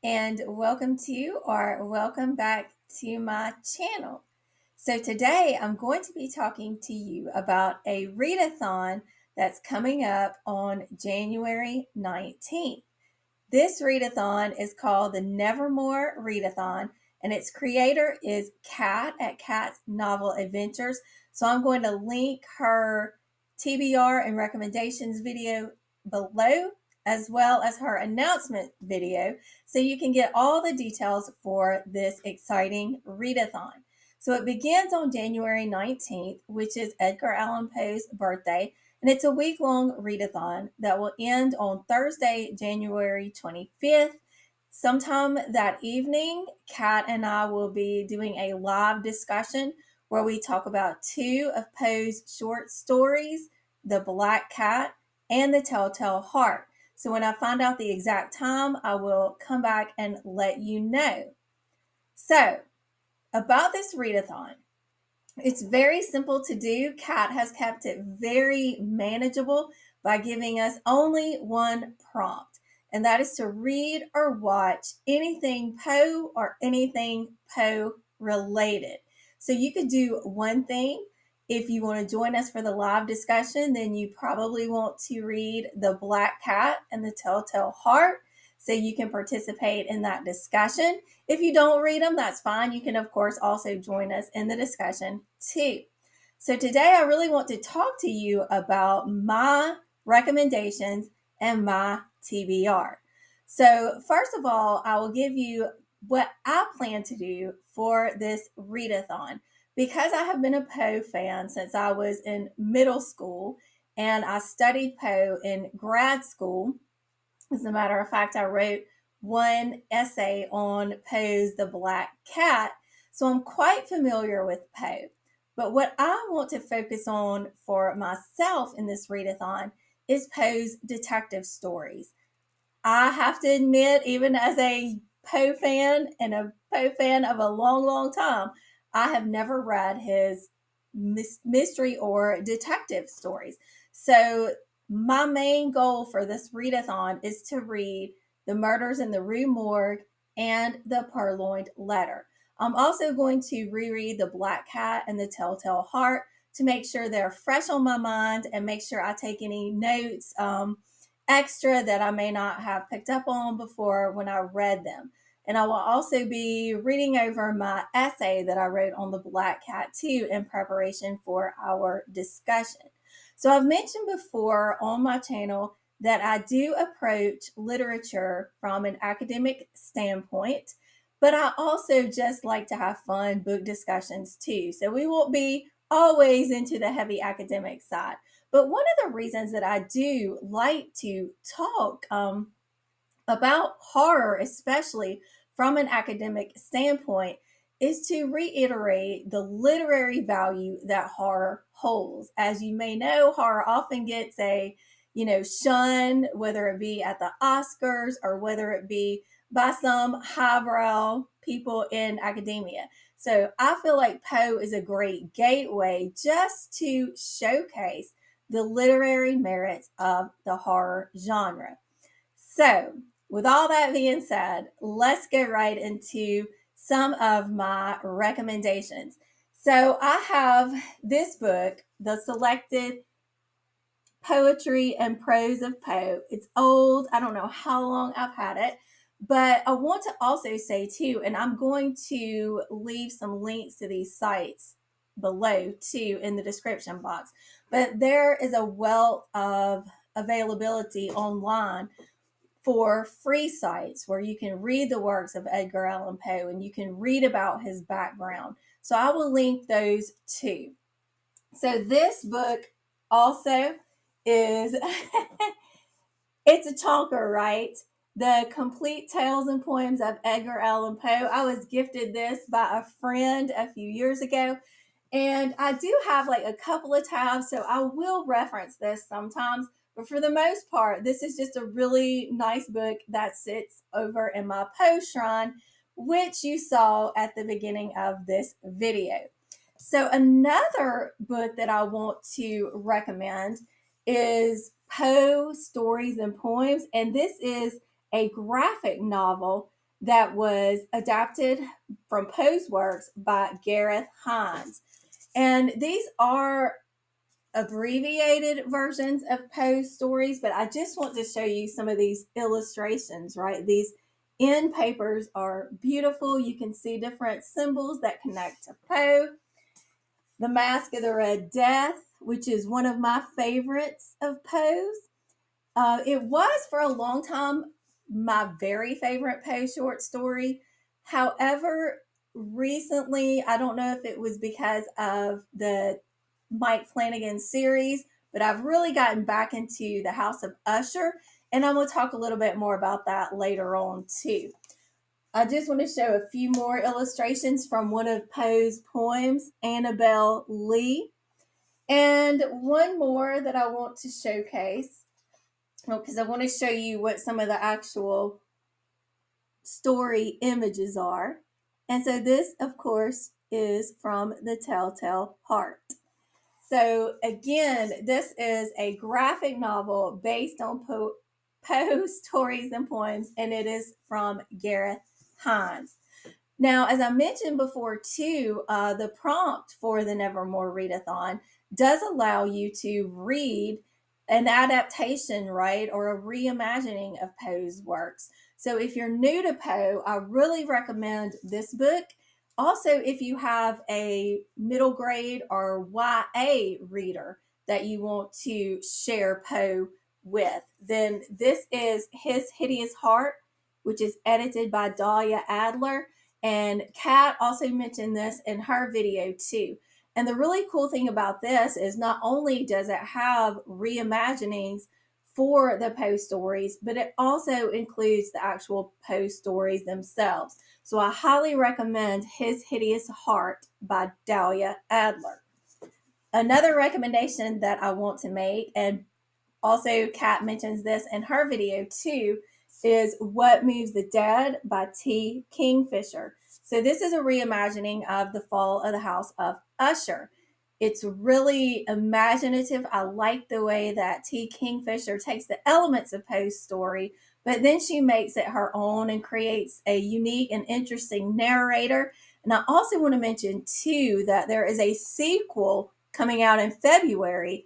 and welcome to or welcome back to my channel. So today I'm going to be talking to you about a readathon that's coming up on January 19th. This readathon is called the Nevermore Readathon, and its creator is Kat at Kat's Novel Adventures. So I'm going to link her TBR and recommendations video below, as well as her announcement video, so you can get all the details for this exciting readathon. So it begins on January 19th, which is Edgar Allan Poe's birthday, and it's a week-long readathon that will end on Thursday, January 25th. Sometime that evening, Kat and I will be doing a live discussion where we talk about two of Poe's short stories, The Black Cat and The Telltale Heart. So when I find out the exact time, I will come back and let you know. So, about this readathon, it's very simple to do. Kat has kept it very manageable by giving us only one prompt, and that is to read or watch anything Poe or anything Poe related. So you could do one thing. If you want to join us for the live discussion, then you probably want to read The Black Cat and The Telltale Heart so you can participate in that discussion. If you don't read them, that's fine. You can, of course, also join us in the discussion too. So today I really want to talk to you about my recommendations and my TBR. So first of all, I will give you what I plan to do for this readathon. Because I have been a Poe fan since I was in middle school and I studied Poe in grad school. As a matter of fact, I wrote one essay on Poe's The Black Cat, so I'm quite familiar with Poe. But what I want to focus on for myself in this readathon is Poe's detective stories. I have to admit, even as a Poe fan and a Poe fan of a long, long time, I have never read his mystery or detective stories. So my main goal for this readathon is to read The Murders in the Rue Morgue and The Purloined Letter. I'm also going to reread The Black Cat and The Telltale Heart to make sure they're fresh on my mind and make sure I take any notes extra that I may not have picked up on before when I read them. And I will also be reading over my essay that I wrote on The Black Cat too in preparation for our discussion. So I've mentioned before on my channel that I do approach literature from an academic standpoint, but I also just like to have fun book discussions too. So we won't be always into the heavy academic side. But one of the reasons that I do like to talk about horror, especially from an academic standpoint, is to reiterate the literary value that horror holds. As you may know, horror often gets a shun, whether it be at the Oscars or whether it be by some highbrow people in academia. So I feel like Poe is a great gateway just to showcase the literary merits of the horror genre. So, with all that being said, let's go right into some of my recommendations. So, I have this book, The Selected Poetry and Prose of Poe. It's old. I don't know how long I've had it. But I want to also say, too, and I'm going to leave some links to these sites below, too, in the description box. But there is a wealth of availability online for free sites where you can read the works of Edgar Allan Poe and you can read about his background. So I will link those too. So this book also is it's a chonker, right? The Complete Tales and Poems of Edgar Allan Poe. I was gifted this by a friend a few years ago. And I do have like a couple of tabs, so I will reference this sometimes. But for the most part, this is just a really nice book that sits over in my Poe shrine, which you saw at the beginning of this video. So another book that I want to recommend is Poe Stories and Poems. And this is a graphic novel that was adapted from Poe's works by Gareth Hines. And these are abbreviated versions of Poe's stories, but I just want to show you some of these illustrations, right? These end papers are beautiful. You can see different symbols that connect to Poe. The Mask of the Red Death, which is one of my favorites of Poe's. It was for a long time my very favorite Poe short story. However, recently, I don't know if it was because of the Mike Flanagan series, but I've really gotten back into the House of Usher, and I'm going to talk a little bit more about that later on too. I just want to show a few more illustrations from one of Poe's poems, Annabel Lee, and one more that I want to showcase because I want to show you what some of the actual story images are. And so this, of course, is from The Telltale Heart. So again, this is a graphic novel based on Poe stories and poems, and it is from Gareth Hines. Now, as I mentioned before, too, the prompt for the Nevermore Readathon does allow you to read an adaptation, right, or a reimagining of Poe's works. So if you're new to Poe, I really recommend this book. Also, if you have a middle grade or YA reader that you want to share Poe with, then this is His Hideous Heart, which is edited by Dahlia Adler. And Kat also mentioned this in her video too. And the really cool thing about this is not only does it have reimaginings for the Poe stories, but it also includes the actual Poe stories themselves. So I highly recommend His Hideous Heart by Dahlia Adler. Another recommendation that I want to make, and also Kat mentions this in her video too, is What Moves the Dead by T. Kingfisher. So this is a reimagining of The Fall of the House of Usher. It's really imaginative. I like the way that T. Kingfisher takes the elements of Poe's story, but then she makes it her own and creates a unique and interesting narrator. And I also want to mention too that there is a sequel coming out in February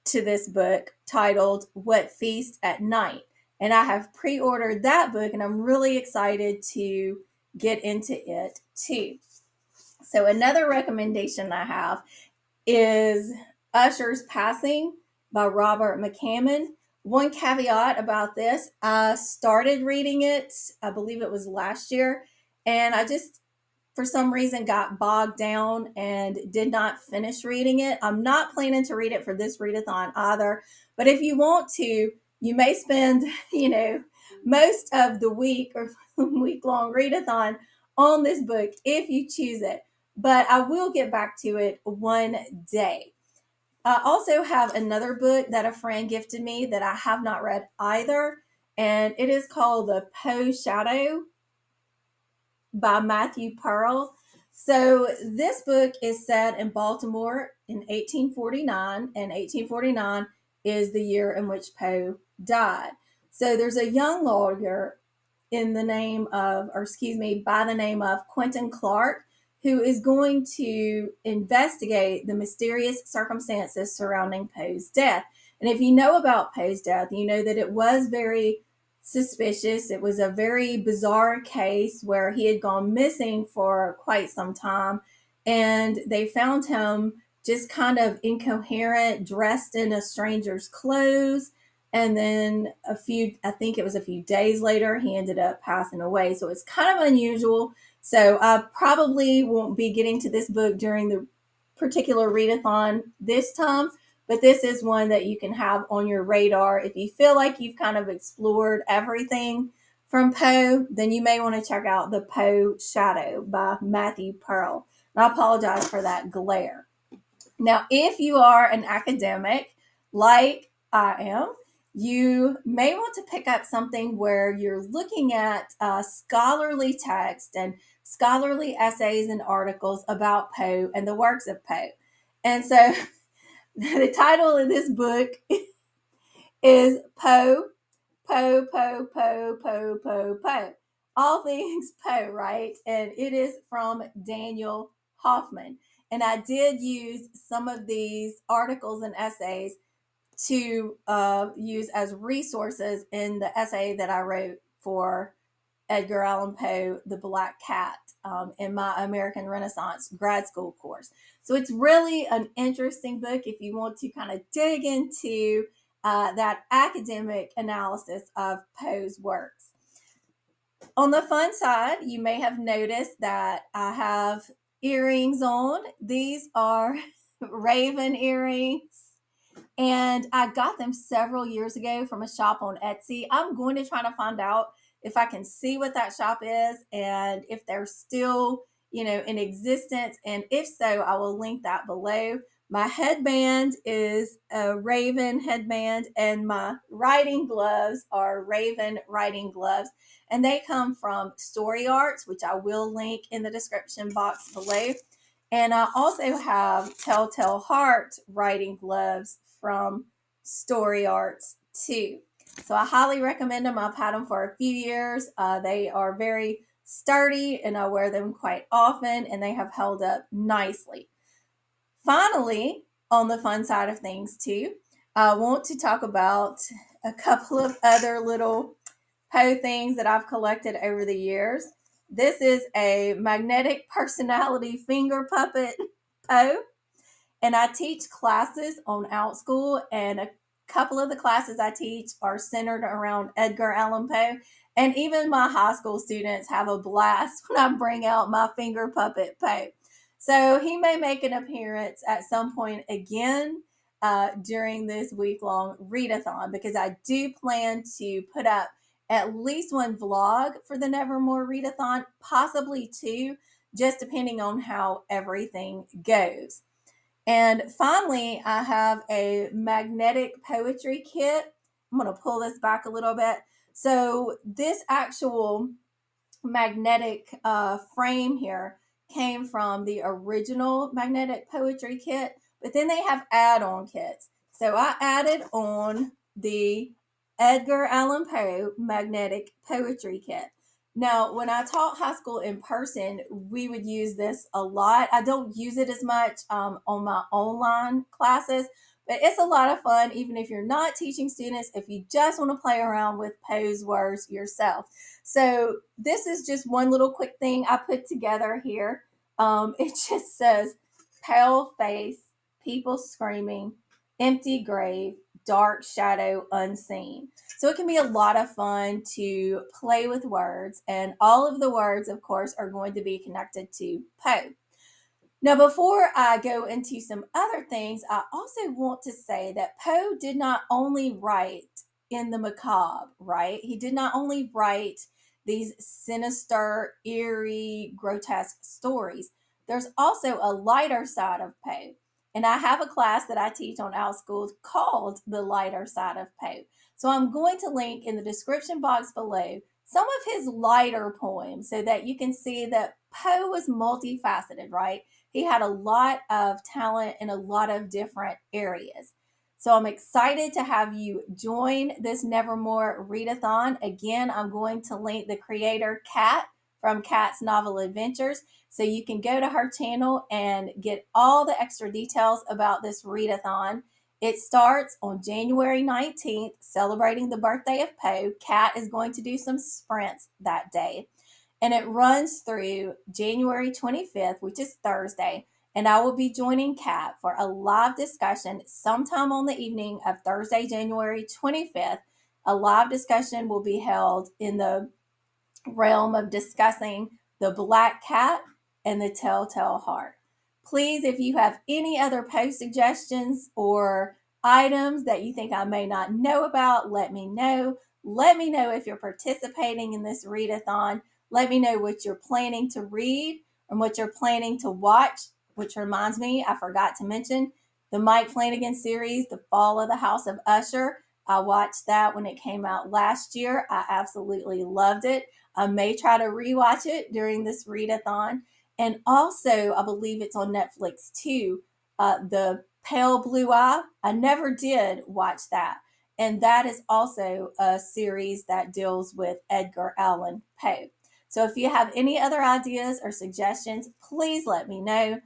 to this book titled What Feast at Night. And I have pre-ordered that book and I'm really excited to get into it too. So another recommendation I have is Usher's Passing by Robert McCammon. One caveat about this, I started reading it, I believe it was last year, and I just for some reason got bogged down and did not finish reading it. I'm not planning to read it for this readathon either, but if you want to, you may spend, most of the week or week long readathon on this book if you choose it, but I will get back to it one day. I also have another book that a friend gifted me that I have not read either, and it is called The Poe Shadow by Matthew Pearl. So this book is set in Baltimore in 1849, and 1849 is the year in which Poe died. So there's a young lawyer by the name of Quentin Clark, who is going to investigate the mysterious circumstances surrounding Poe's death. And if you know about Poe's death, you know that it was very suspicious. It was a very bizarre case where he had gone missing for quite some time, and they found him just kind of incoherent, dressed in a stranger's clothes. And then I think it was a few days later, he ended up passing away. So it's kind of unusual. So I probably won't be getting to this book during the particular readathon this time, but this is one that you can have on your radar. If you feel like you've kind of explored everything from Poe, then you may want to check out The Poe Shadow by Matthew Pearl. And I apologize for that glare. Now, if you are an academic like I am, you may want to pick up something where you're looking at scholarly text and scholarly essays and articles about Poe and the works of Poe. And so the title of this book is Poe, Poe, Poe, Poe, Poe, Poe, Poe. all things Poe, right? And it is from Daniel Hoffman. And I did use some of these articles and essays to use as resources in the essay that I wrote for Edgar Allan Poe, The Black Cat, in my American Renaissance grad school course. So it's really an interesting book if you want to kind of dig into that academic analysis of Poe's works. On the fun side, you may have noticed that I have earrings on. These are raven earrings. And I got them several years ago from a shop on Etsy. I'm going to try to find out if I can see what that shop is and if they're still, in existence. And if so, I will link that below. My headband is a raven headband, and my writing gloves are raven writing gloves. And they come from Story Arts, which I will link in the description box below. And I also have Telltale Heart writing gloves from Story Arts too. So I highly recommend them. I've had them for a few years. They are very sturdy and I wear them quite often, and they have held up nicely. Finally, on the fun side of things too, I want to talk about a couple of other little Poe things that I've collected over the years. This is a magnetic personality finger puppet Poe, and I teach classes on OutSchool, and a couple of the classes I teach are centered around Edgar Allan Poe. And even my high school students have a blast when I bring out my finger puppet Poe. So he may make an appearance at some point again during this week-long readathon, because I do plan to put up at least one vlog for the Nevermore Readathon, possibly two, just depending on how everything goes. And finally, I have a magnetic poetry kit. I'm going to pull this back a little bit. So this actual magnetic frame here came from the original magnetic poetry kit, but then they have add-on kits. So I added on the Edgar Allan Poe magnetic poetry kit. Now, when I taught high school in person, we would use this a lot. I don't use it as much on my online classes, but it's a lot of fun, even if you're not teaching students, if you just want to play around with Poe's words yourself. So this is just one little quick thing I put together here. It just says pale face, people screaming, empty grave, dark shadow unseen. So it can be a lot of fun to play with words, and all of the words, of course, are going to be connected to Poe. Now, before I go into some other things, I also want to say that Poe did not only write in the macabre, right? He did not only write these sinister, eerie, grotesque stories. There's also a lighter side of Poe. And I have a class that I teach on OutSchool called The Lighter Side of Poe. So I'm going to link in the description box below some of his lighter poems so that you can see that Poe was multifaceted, right? He had a lot of talent in a lot of different areas. So I'm excited to have you join this Nevermore Readathon. Again, I'm going to link the creator Kat from Kat's Novel Adventures, so you can go to her channel and get all the extra details about this readathon. It starts on January 19th, celebrating the birthday of Poe. Kat is going to do some sprints that day, and it runs through January 25th, which is Thursday. And I will be joining Kat for a live discussion sometime on the evening of Thursday, January 25th. A live discussion will be held in the realm of discussing the Black Cat and the Telltale Heart. Please, if you have any other post suggestions or items that you think I may not know about, let me know. Let me know if you're participating in this readathon. Let me know what you're planning to read and what you're planning to watch, which reminds me, I forgot to mention the Mike Flanagan series, The Fall of the House of Usher. I watched that when it came out last year. I absolutely loved it. I may try to rewatch it during this readathon. And also, I believe it's on Netflix too, The Pale Blue Eye. I never did watch that. And that is also a series that deals with Edgar Allan Poe. So if you have any other ideas or suggestions, please let me know.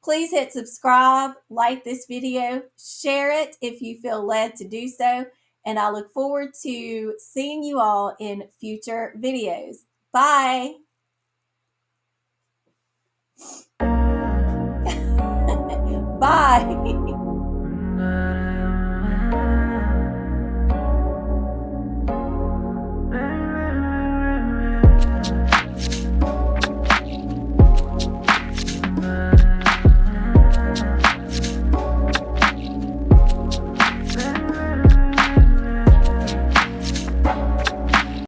Please hit subscribe, like this video, share it if you feel led to do so, and I look forward to seeing you all in future videos. Bye! Bye!